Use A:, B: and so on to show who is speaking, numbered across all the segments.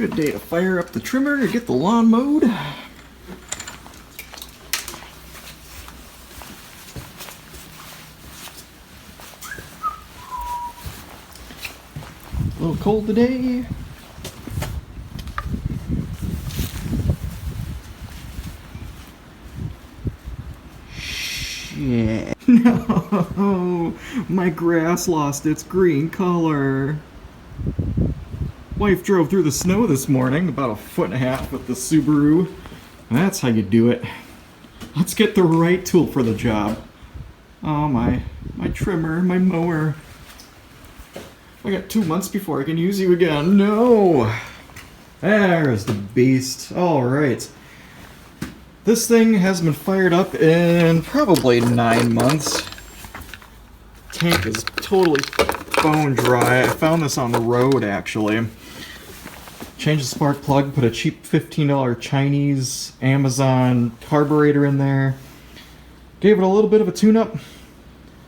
A: Good day to fire up the trimmer to get the lawn mowed. A little cold today. Shit. No, my grass lost its green color. Wife drove through the snow this morning, about 1.5 feet with the Subaru. That's how you do it. Let's get the right tool for the job. Oh, my trimmer, my mower. I got 2 months before I can use you again. No! There's the beast. Alright. This thing has been fired up in probably 9 months. Tank is totally bone dry. I found this on the road, actually. Changed the spark plug, put a cheap $15 Chinese Amazon carburetor in there. Gave it a little bit of a tune-up.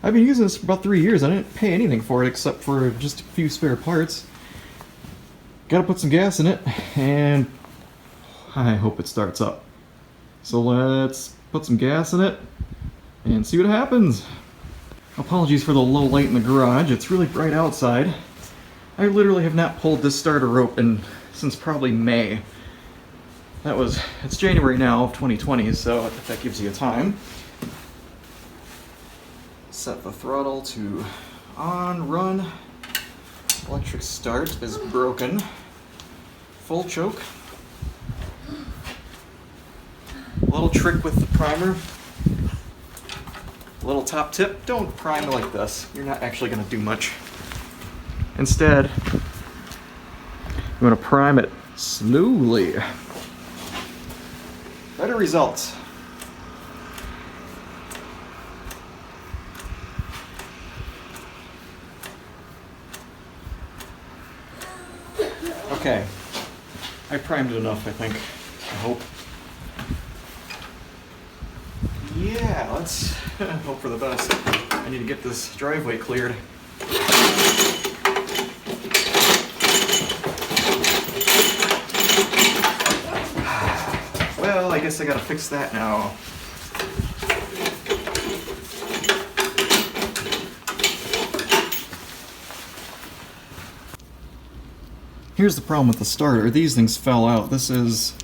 A: I've been using this for about 3 years. I didn't pay anything for it except for just a few spare parts. Gotta put some gas in it, and I hope it starts up. So let's put some gas in it and see what happens. Apologies for the low light in the garage. It's really bright outside. I literally have not pulled this starter rope since probably May. It's January now of 2020, so if that gives you a time. Set the throttle to on, run. Electric start is broken. Full choke. A little trick with the primer. A little top tip, don't prime like this. You're not actually going to do much. Instead, you want to prime it slowly. Better results. Okay, I primed it enough, I think. I hope. Yeah, let's hope for the best. I need to get this driveway cleared. Well, I guess I gotta fix that now. Here's the problem with the starter. These things fell out. This is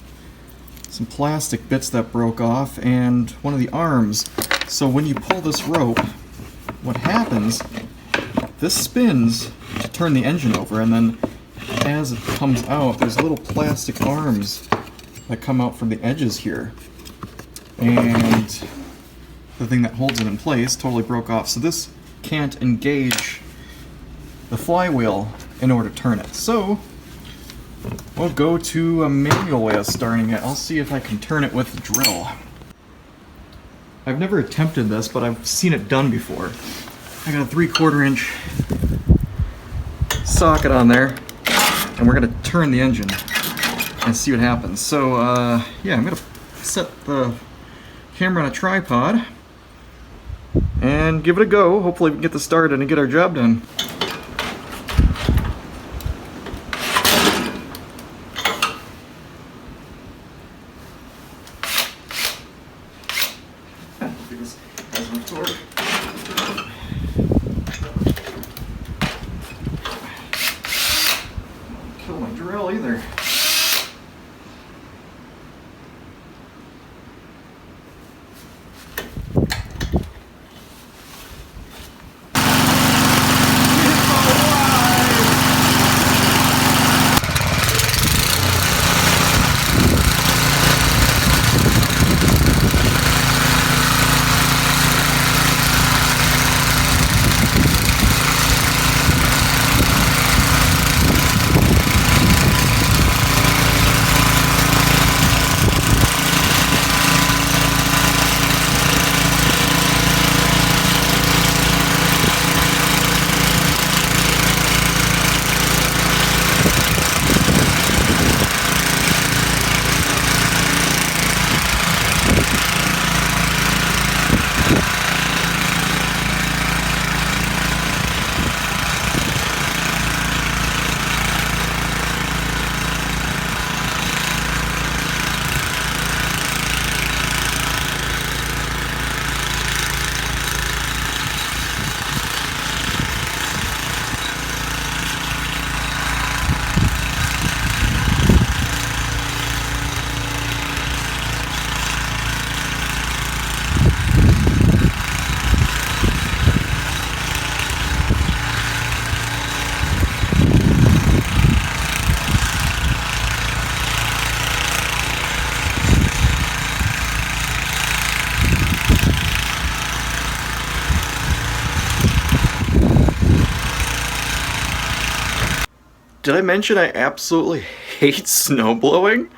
A: some plastic bits that broke off and one of the arms. So when you pull this rope, what happens, this spins to turn the engine over, and then as it comes out, there's little plastic arms that come out from the edges here. And the thing that holds it in place totally broke off. So this can't engage the flywheel in order to turn it. So we'll go to a manual way of starting it. I'll see if I can turn it with a drill. I've never attempted this, but I've seen it done before. I got a 3/4 inch socket on there, and we're gonna turn the engine and see what happens. So yeah, I'm gonna set the camera on a tripod and give it a go. Hopefully we can get this started and get our job done. Kill my drill either. Did I mention I absolutely hate snow blowing?